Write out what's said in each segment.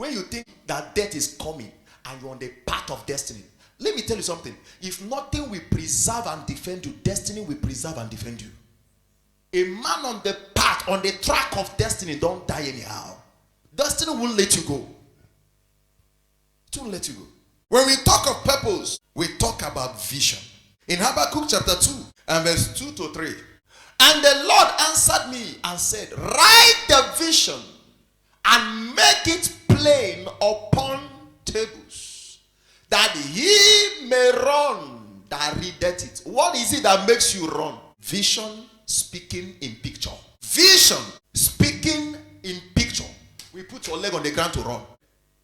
When you think that death is coming and you're on the path of destiny, let me tell you something. If nothing will preserve and defend you, destiny will preserve and defend you. A man on the path, on the track of destiny, don't die anyhow. Destiny won't let you go. It won't let you go. When we talk of purpose, we talk about vision. In Habakkuk chapter 2 and verse 2 to 3. And the Lord answered me and said, write the vision and make it plain upon tables, that he may run that readeth it. What is it that makes you run? Vision speaking in picture. Vision speaking in picture. We put your leg on the ground to run.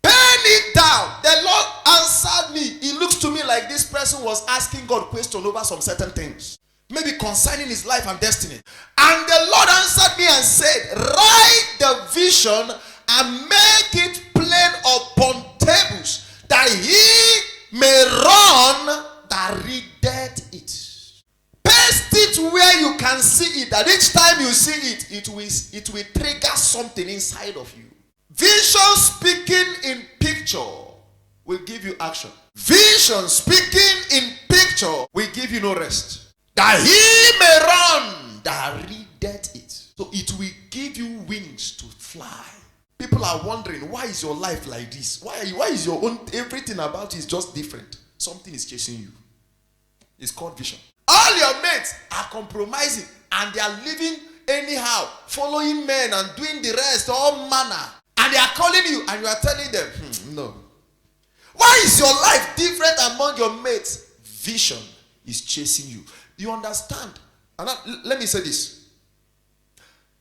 Pen it down. The Lord answered me. It looks to me like this person was asking God questions over some certain things, maybe concerning his life and destiny. And the Lord answered me and said, write the vision and make it plain upon tables, that he may run that readeth it. Paste it where you can see it, that each time you see it, it will trigger something inside of you. Vision speaking in picture will give you action. Vision speaking in picture will give you no rest. That he may run that readeth it. So it will give you wings to fly. People are wondering, why is your life like this? Why is your own, everything about it is just different? Something is chasing you. It's called vision. All your mates are compromising and they are living anyhow, following men and doing the rest, all manner. And they are calling you and you are telling them, no. Why is your life different among your mates? Vision is chasing you. Do you understand? And let me say this.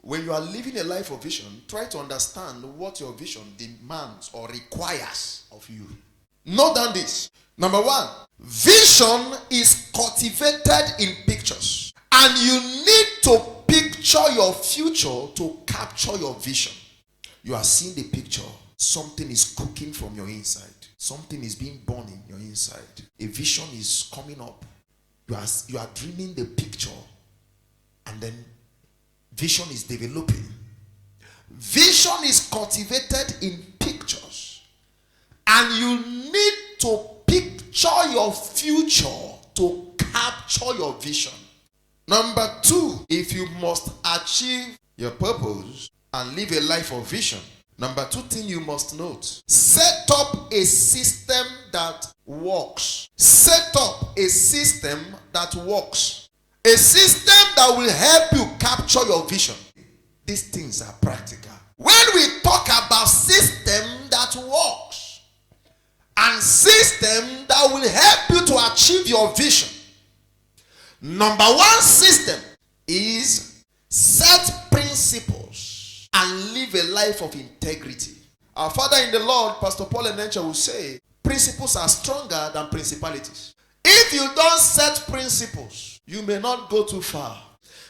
When you are living a life of vision, try to understand what your vision demands or requires of you. Note down this. Number one, vision is cultivated in pictures. And you need to picture your future to capture your vision. You are seeing the picture. Something is cooking from your inside. Something is being born in your inside. A vision is coming up. You are dreaming the picture. And then vision is developing. Vision is cultivated in pictures. And you need to picture your future to capture your vision. Number two, if you must achieve your purpose and live a life of vision, number two thing you must note: set up a system that works. Set up a system that works. A system that will help you capture your vision. These things are practical. When we talk about system that works and system that will help you to achieve your vision, number one system is set principles and live a life of integrity. Our Father in the Lord, Pastor Paul Enenche, will say, principles are stronger than principalities. If you don't set principles, you may not go too far.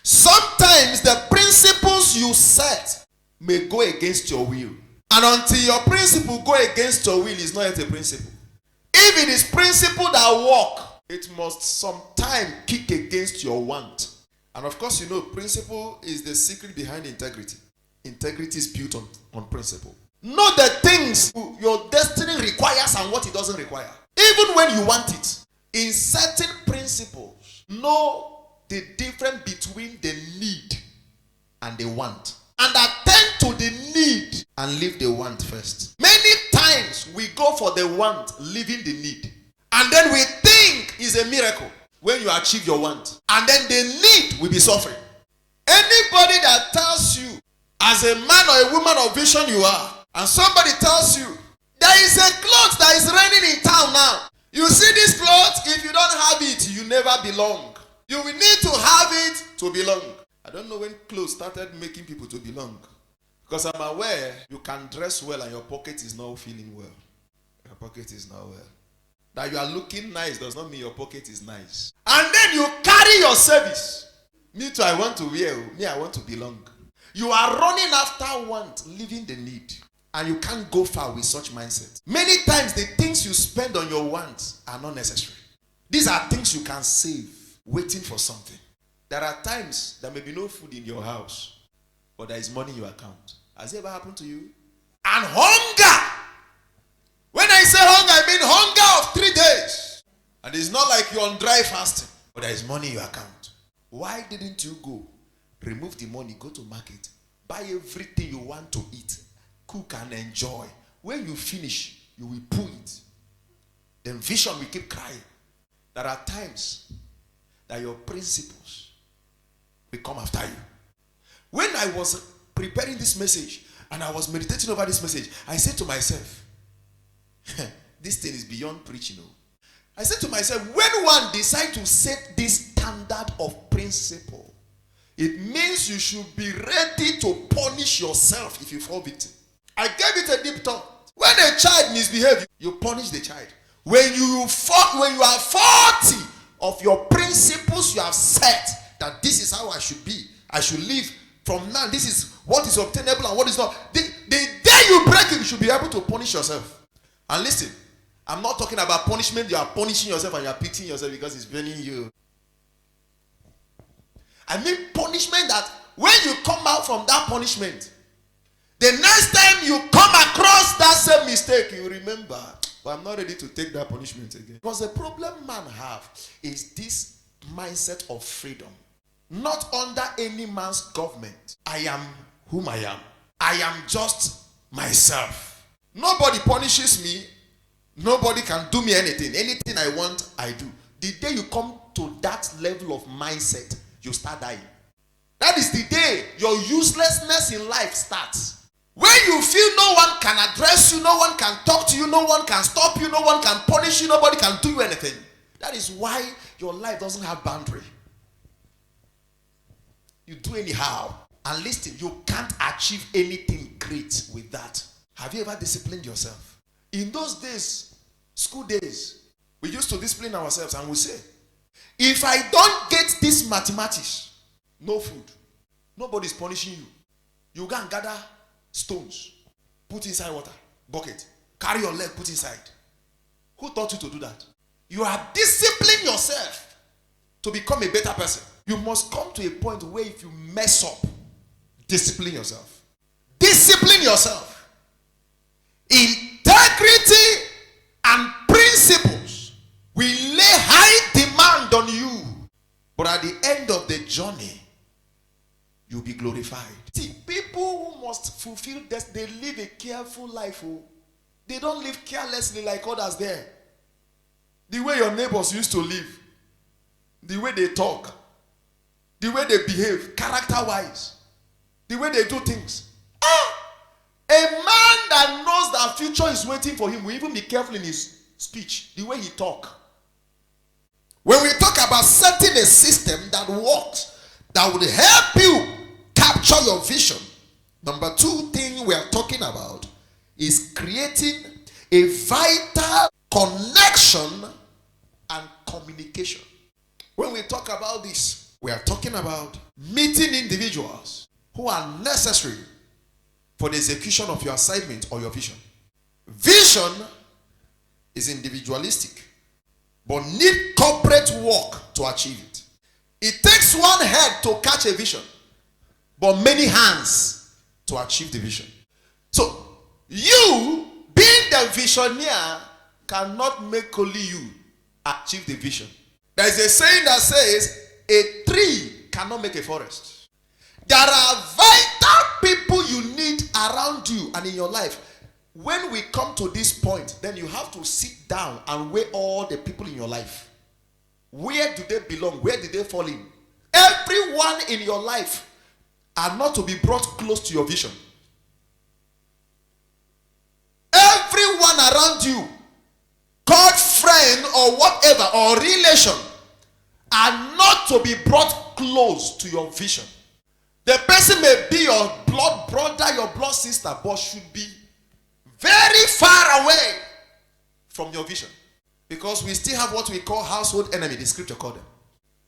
Sometimes the principles you set may go against your will. And until your principle go against your will, it's not yet a principle. If it is principle that work, it must sometime kick against your want. And of course, you know, principle is the secret behind integrity. Integrity is built on principle. Know the things your destiny requires and what it doesn't require. Even when you want it. In certain principles, know the difference between the need and the want. And attend to the need and leave the want first. Many times we go for the want, leaving the need. And then we think it's a miracle when you achieve your want. And then the need will be suffering. Anybody that tells you, as a man or a woman of vision you are, and somebody tells you, there is a cloth that is raining in town now. You see this cloth, if you don't have it, you never belong. You will need to have it to belong. I don't know when clothes started making people to belong. Because I'm aware you can dress well and your pocket is not feeling well. Your pocket is not well. That you are looking nice does not mean your pocket is nice. And then you carry your service. Me too, I want to wear. Me, I want to belong. You are running after want, leaving the need. And you can't go far with such mindset. Many times the things you spend on your wants are not necessary. These are things you can save, waiting for something. There are times there may be no food in your house, but there is money in your account. Has it ever happened to you? And hunger you're on dry fasting, but there is money in your account. Why didn't you go? Remove the money, go to market, buy everything you want to eat, cook and enjoy. When you finish, you will pull it. Then vision will keep crying. There are times that your principles will come after you. When I was preparing this message and I was meditating over this message, I said to myself, this thing is beyond preaching. I said to myself, when one decides to set this standard of principle, it means you should be ready to punish yourself if you fall victim. I gave it a deep thought. When a child misbehaves, you punish the child. When you are 40 of your principles you have set, that this is how I should be, I should live from now, this is what is obtainable and what is not. The day you break it, you should be able to punish yourself. And listen, I'm not talking about punishment. You are punishing yourself and you are pitying yourself because it's paining you. I mean punishment that when you come out from that punishment, the next time you come across that same mistake, you remember, but I'm not ready to take that punishment again. Because the problem man have is this mindset of freedom. Not under any man's government. I am whom I am. I am just myself. Nobody punishes me. Nobody can do me anything. Anything I want, I do. The day you come to that level of mindset, you start dying. That is the day your uselessness in life starts. When you feel no one can address you, no one can talk to you, no one can stop you, no one can punish you, nobody can do you anything. That is why your life doesn't have boundary. You do anyhow. And listen, you can't achieve anything great with that. Have you ever disciplined yourself? In those days, school days, we used to discipline ourselves and we say, if I don't get this mathematics, no food. Nobody's punishing you. You go and gather stones, put inside water, bucket, carry your leg, put inside. Who taught you to do that? You have disciplined yourself to become a better person. You must come to a point where if you mess up, discipline yourself. Discipline yourself. Integrity and principles will lay high demand on you. But at the end of the journey, you'll be glorified. See, people who must fulfill this, they live a careful life. They don't live carelessly like others there. The way your neighbors used to live, the way they talk, the way they behave, character-wise, the way they do things. A man that knows that future is waiting for him will even be careful in his speech, the way he talk. When we talk about setting a system that works, that would help you capture your vision, number 2 thing we are talking about is creating a vital connection and communication. When we talk about this, we are talking about meeting individuals who are necessary for the execution of your assignment or your vision. Vision is individualistic, but need corporate work to achieve it. It takes one head to catch a vision, but many hands to achieve the vision. So, you being the visionary cannot make only you achieve the vision. There is a saying that says, a tree cannot make a forest. There are vital people you need around you and in your life. When we come to this point, then you have to sit down and weigh all the people in your life. Where do they belong? Where did they fall in? Everyone in your life are not to be brought close to your vision. Everyone around you, called friend or whatever, or relation, are not to be brought close to your vision. The person may be your blood brother, your blood sister, but should be very far away from your vision. Because we still have what we call household enemy, the scripture called them.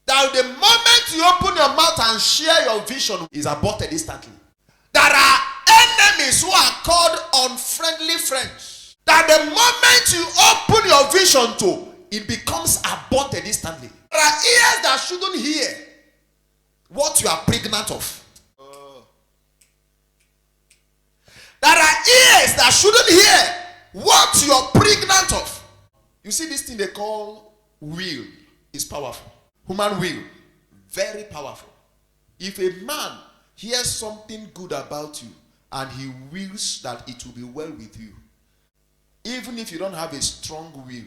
That the moment you open your mouth and share your vision is aborted instantly. There are enemies who are called unfriendly friends. That the moment you open your vision to, it becomes aborted instantly. There are ears that shouldn't hear what you are pregnant of. There are ears that shouldn't hear what you are pregnant of. You see this thing they call will. is powerful. Human will, very powerful. If a man hears something good about you and he wills that it will be well with you, even if you don't have a strong will,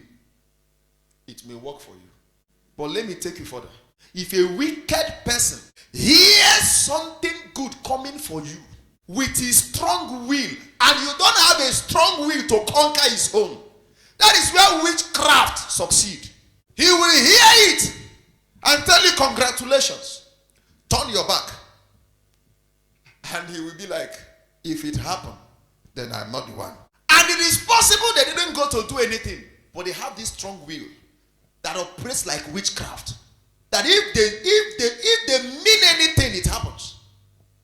it may work for you. But let me take you further. If a wicked person hears something good coming for you with his strong will, and you don't have a strong will to conquer his own, that is where witchcraft succeed. He will hear it and tell you congratulations. Turn your back. And he will be like, if it happened, then I'm not the one. And it is possible they didn't go to do anything, but they have this strong will that operates like witchcraft. That if they mean anything, it happens.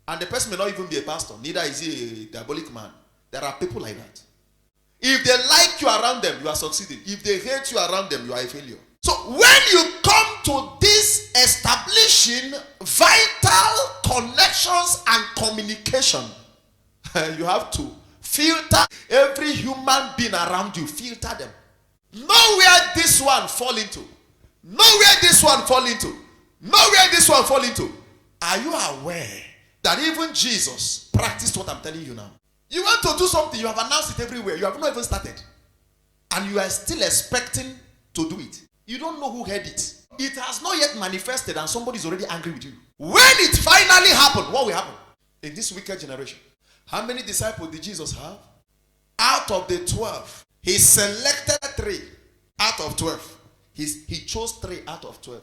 And the person may not even be a pastor, neither is he a diabolic man. There are people like that. If they like you around them, you are succeeding. If they hate you around them, you are a failure. So when you come to this establishing vital connections and communication, you have to filter every human being around you. Filter them. Know where this one fall into. Know where this one fall into. Know where this one fall into. Are you aware that even Jesus practiced what I'm telling you now? You want to do something, you have announced it everywhere. You have not even started. And you are still expecting to do it. You don't know who heard it. It has not yet manifested and somebody is already angry with you. When it finally happened, what will happen? In this wicked generation, how many disciples did Jesus have? Out of the 12, he selected 3 out of 12. He chose 3 out of 12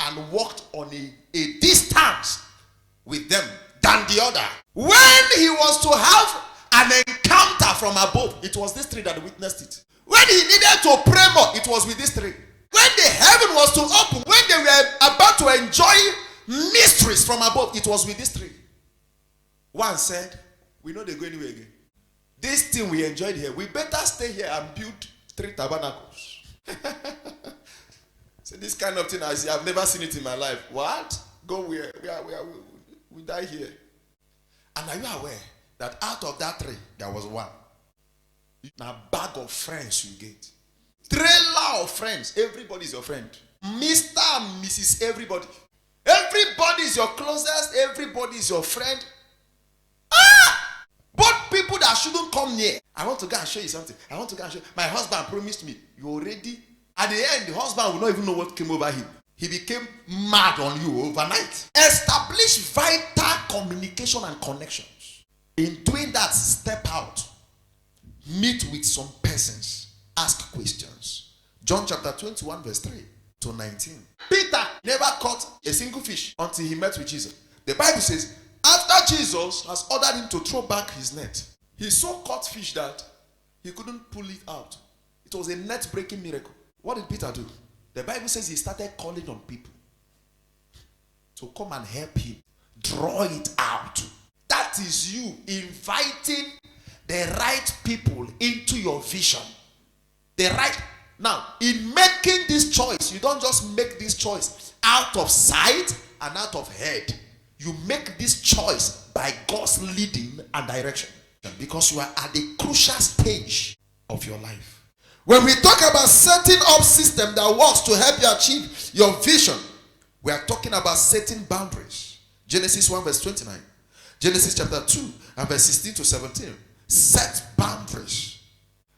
and walked on a distance with them than the other. When he was to have an encounter from above, it was these 3 that witnessed it. When he needed to pray more, it was with these 3. When the heaven was to open, when they were about to enjoy mysteries from above, it was with these 3. One said, we know they go anywhere again. This thing we enjoyed here, we better stay here and build 3 tabernacles. So this kind of thing, I've never seen it in my life. What? Go where? We die here. And are you aware that out of that 3, there was 1? Now, bag of friends you get. Trailer of friends. Everybody is your friend. Mr. and Mrs. Everybody. Everybody is your closest. Everybody is your friend. Both people that shouldn't come near. I want to go and show you something. I want to go and show you. My husband promised me. You already. At the end, the husband will not even know what came over him. He became mad on you overnight. Establish vital communication and connections. In doing that, step out. Meet with some persons. Ask questions. John chapter 21 verse 3 to 19. Peter never caught a single fish until he met with Jesus. The Bible says, after Jesus has ordered him to throw back his net, he so caught fish that he couldn't pull it out. It was a net-breaking miracle. What did Peter do? The Bible says he started calling on people to come and help him draw it out. That is you inviting the right people into your vision. Now, in making this choice, you don't just make this choice out of sight and out of head. You make this choice by God's leading and direction. Because you are at a crucial stage of your life. When we talk about setting up system that works to help you achieve your vision, we are talking about setting boundaries. Genesis 1 verse 29. Genesis chapter 2 and verse 16 to 17. Set boundaries.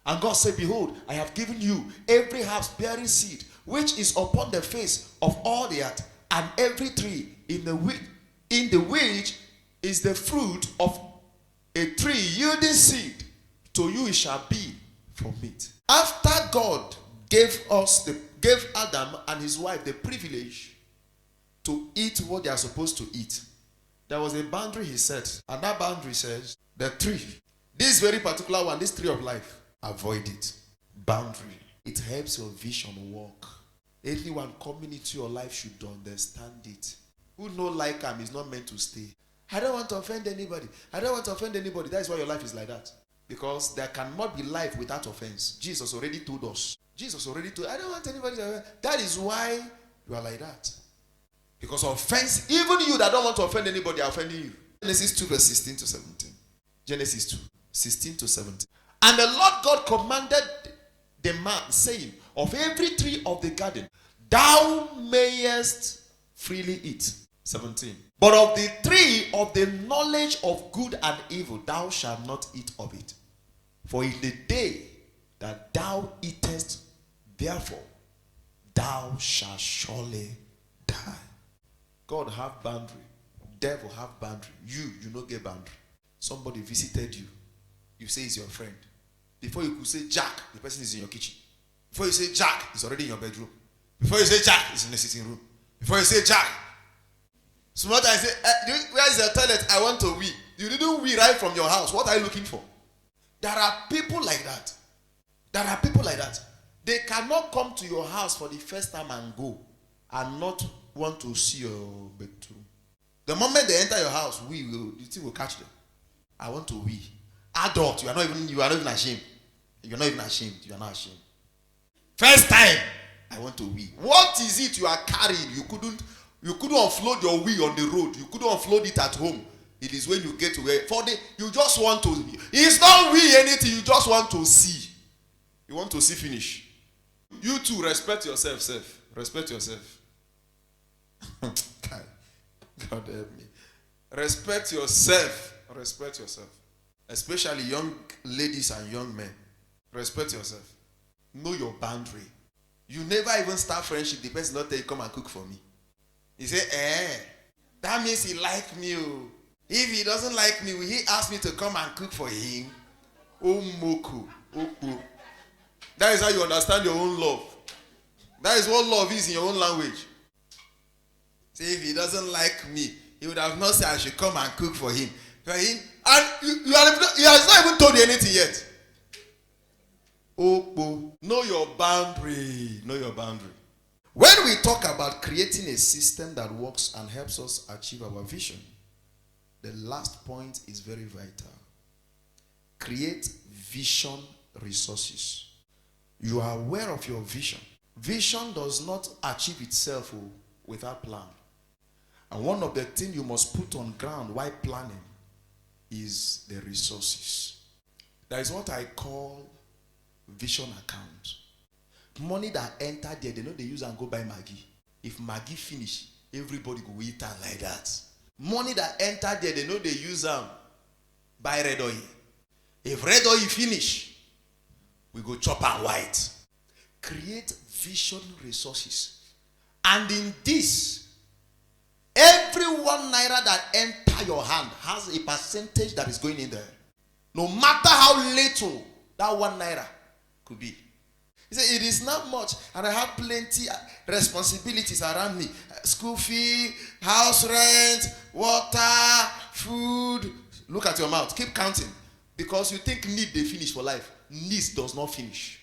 And God said, behold, I have given you every herb bearing seed, which is upon the face of all the earth, and every tree in the which is the fruit of a tree yielding seed. To you it shall be for meat. After God gave Adam and his wife the privilege to eat what they are supposed to eat, there was a boundary he set. And that boundary says, the tree, this very particular one, this tree of life, avoid it. Boundary. It helps your vision work. Anyone coming into your life should understand it. Who know like is not meant to stay. I don't want to offend anybody. I don't want to offend anybody. That is why your life is like that. Because there cannot be life without offense. Jesus already told us. I don't want anybody to offend. That is why you are like that. Because offense, even you that don't want to offend anybody are offending you. Genesis 2 verse 16 to 17. Genesis 2, 16 to 17. And the Lord God commanded the man, saying, of every tree of the garden, thou mayest freely eat. 17. But of the tree of the knowledge of good and evil, thou shalt not eat of it. For in the day that thou eatest, therefore, thou shalt surely die. God have boundary. Devil have boundary. You not get boundary. Somebody visited you. You say he's your friend. Before you could say Jack, the person is in your kitchen. Before you say Jack, he's already in your bedroom. Before you say Jack, he's in the sitting room. Before you say Jack, sometimes I say, where is the toilet? I want to wee. You didn't wee right from your house. What are you looking for? There are people like that. There are people like that. They cannot come to your house for the first time and go and not want to see your bedroom. The moment they enter your house, you think will catch them. I want to wee. Adult, you are not even ashamed. You are not even ashamed. You are not ashamed. First time, I want to wee. What is it you are carrying? You couldn't offload your wee on the road. You couldn't offload it at home. It is when you get to where you just want to. It's not wee anything. You just want to see. You want to see finish. You too, respect yourself, self. Respect yourself. God help me. Respect yourself. Respect yourself. Especially young ladies and young men. Respect yourself. Know your boundary. You never even start friendship. The person not tell you, come and cook for me. He say, that means he like me. If he doesn't like me, will he ask me to come and cook for him? Oh, Moku. That is how you understand your own love. That is what love is in your own language. See, if he doesn't like me, he would have not said I should come and cook for him. And he has not even told you anything yet. Oh, know your boundary. Know your boundary. When we talk about creating a system that works and helps us achieve our vision, the last point is very vital. Create vision resources. You are aware of your vision. Vision does not achieve itself without plan. And one of the things you must put on ground while planning is the resources. That is what I call vision account. Money that enter there, they know they use and go buy Maggi. If Maggi finish, everybody go eat and like that. Money that enter there, they know they use buy red oil. If red oil finish, we go chop and white. Create vision resources. And in this, every 1 naira that enter your hand has a percentage that is going in there. No matter how little that 1 naira could be. He said, it is not much, and I have plenty responsibilities around me. School fee, house rent, water, food. Look at your mouth. Keep counting. Because you think need they finish for life. Needs does not finish.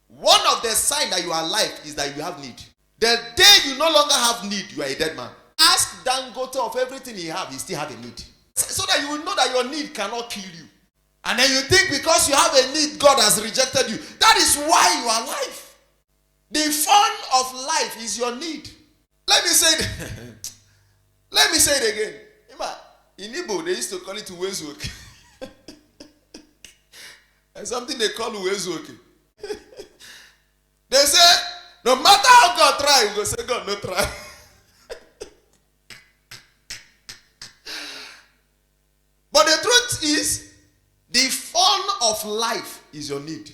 One of the signs that you are alive is that you have need. The day you no longer have need, you are a dead man. Ask Dangote of everything he have, he still have a need. So that you will know that your need cannot kill you. And then you think because you have a need, God has rejected you. That is why you are alive. The fun of life is your need. Let me say it. Let me say it again. In Igbo, they used to call it Uwezuoke. There's something they call Uwezuoke. They say, no matter how God try, you go say, God no try. But the truth is, the fun of life is your need.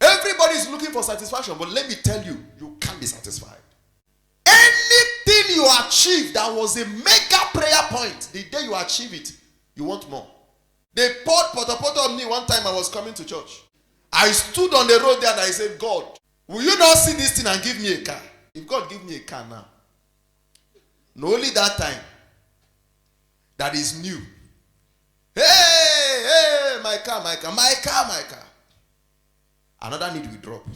Everybody is looking for satisfaction, but let me tell you, you can't be satisfied. Anything you achieve that was a mega prayer point, the day you achieve it, you want more. They poured poto on me one time I was coming to church. I stood on the road there and I said, God, will you not see this thing and give me a car? If God give me a car now, not only that time, that is new. Hey, my car. Another need will drop.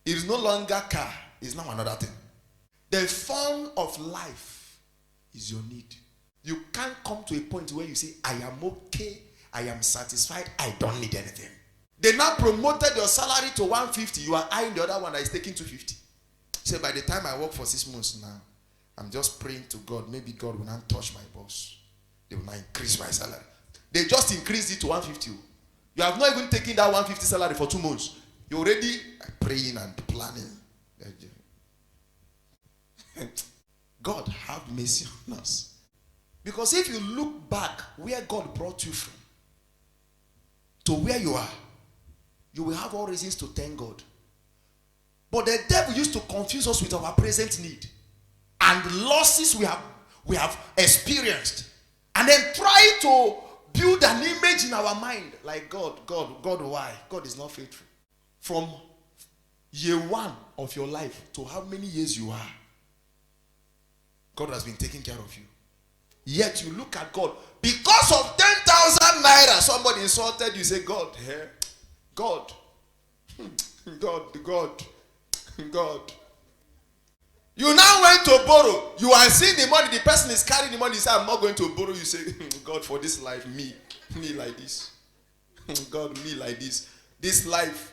It is no longer car. It's now another thing. The fun of life is your need. You can't come to a point where you say, I am okay, I am satisfied, I don't need anything. They now promoted your salary to 150. You are eyeing the other one that is taking 250. Say, by the time I work for 6 months now, I'm just praying to God. Maybe God will not touch my boss. They will not increase my salary. They just increased it to 150. You have not even taken that 150 salary for 2 months. You're already praying and planning. God have mercy on us. Because if you look back where God brought you from to where you are, you will have all reasons to thank God. But the devil used to confuse us with our present need and losses we have experienced, and then try to build an image in our mind like God, why? God is not faithful. From year one of your life to how many years you are, God has been taking care of you. Yet you look at God, because of 10,000 naira, somebody insulted you, say, God, God. You now went to borrow. You are seeing the money. The person is carrying the money. You say, I'm not going to borrow. You say, God, for this life, me like this. God, me like this. This life.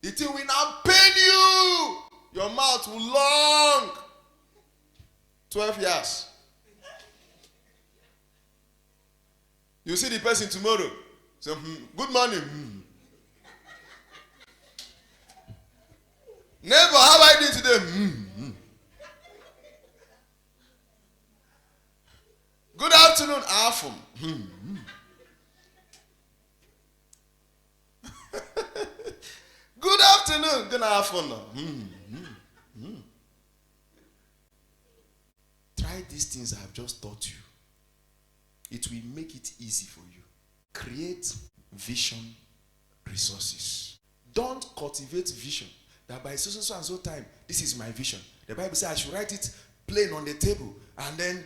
The thing will now pain you. Your mouth will long. 12 years. You see the person tomorrow. Say, good morning. Neighbor, how are you doing today? Good afternoon, Afum. Good afternoon, good afternoon. Try these things I have just taught you. It will make it easy for you. Create vision resources. Don't cultivate vision that by so and so time, this is my vision. The Bible says I should write it plain on the table, and then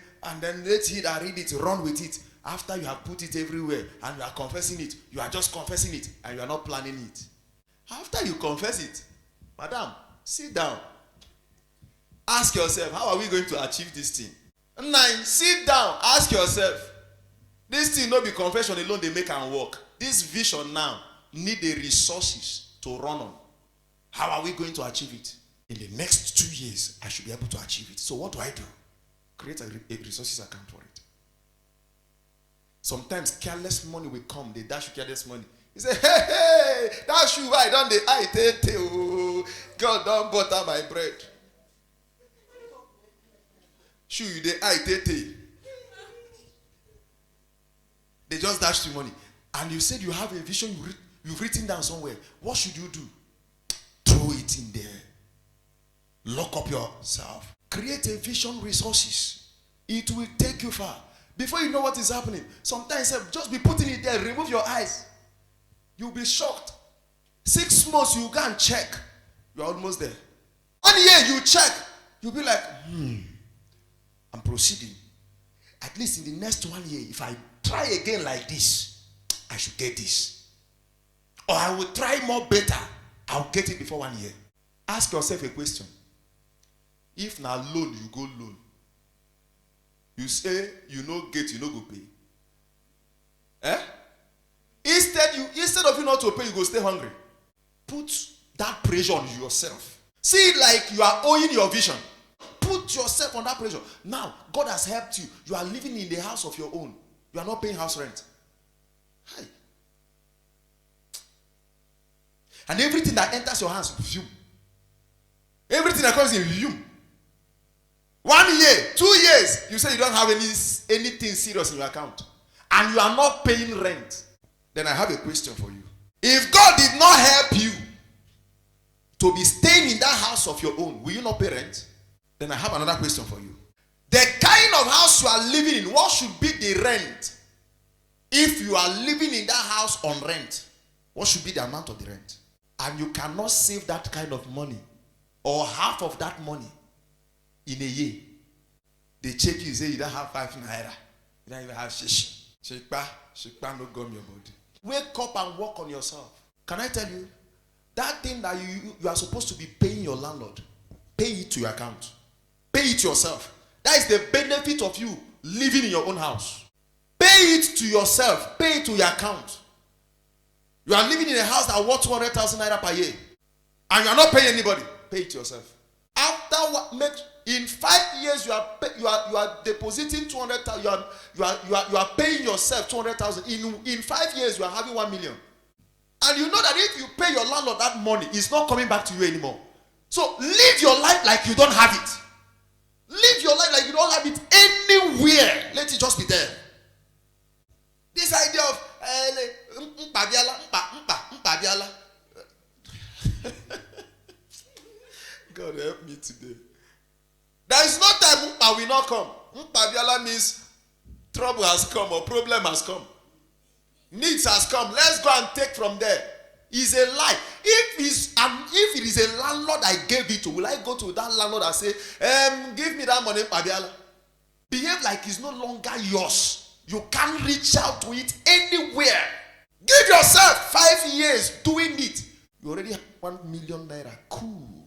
let it, I read it, run with it. After you have put it everywhere and you are confessing it, you are just confessing it and you are not planning it. After you confess it, madam, sit down. Ask yourself, how are we going to achieve this thing? 9, sit down. Ask yourself, this thing not be confession alone, they make and work. This vision now need the resources to run on. How are we going to achieve it? In the next 2 years, I should be able to achieve it. So what do? Create a resources account for it. Sometimes careless money will come. They dash you careless money. You say, hey, dash you, why don't they? God don't butter my bread. Shoe you they They just dash you money. And you said you have a vision you've written down somewhere. What should you do? Throw it in there. Lock up yourself. Create a vision resources. It will take you far. Before you know what is happening, sometimes just be putting it there. Remove your eyes. You'll be shocked. 6 months you go and check. You're almost there. 1 year you check. You'll be like, I'm proceeding. At least in the next 1 year, if I try again like this, I should get this. Or I will try more better. I'll get it before 1 year. Ask yourself a question. If now loan, you go loan. You say you no get, you no go pay. Instead of you not to pay, you go stay hungry. Put that pressure on yourself. See it like you are owing your vision. Put yourself on that pressure. Now, God has helped you. You are living in the house of your own. You are not paying house rent. Hi. And everything that enters your hands, view. Everything that comes in, view. 1 year, 2 years, you say you don't have anything serious in your account. And you are not paying rent. Then I have a question for you. If God did not help you to be staying in that house of your own, will you not pay rent? Then I have another question for you. The kind of house you are living in, what should be the rent? If you are living in that house on rent, what should be the amount of the rent? And you cannot save that kind of money or half of that money in a year. They check you, say you don't have 5 naira. You don't even have shish. Shikpa no gum your body. Wake up and work on yourself. Can I tell you? That thing that you are supposed to be paying your landlord, pay it to your account. Pay it yourself. That is the benefit of you living in your own house. Pay it to yourself. Pay it to your account. You are living in a house that worth 200,000 naira per year. And you are not paying anybody. Pay it yourself. In 5 years, you are depositing 200,000. You are paying yourself 200,000. In 5 years, you are having 1 million. And you know that if you pay your landlord that money, it's not coming back to you anymore. So live your life like you don't have it. Live your life like you don't have it anywhere. Let it just be there. This idea of God help me today. There is no time Mpa will not come. Mpa means trouble has come or problem has come. Needs has come. Let's go and take from there. It's a lie. If it is a landlord I gave it to, will I go to that landlord and say, give me that money, Pabiala? Behave like it's no longer yours. You can't reach out to it anywhere. Give yourself 5 years doing it. You already have 1 million naira. Cool.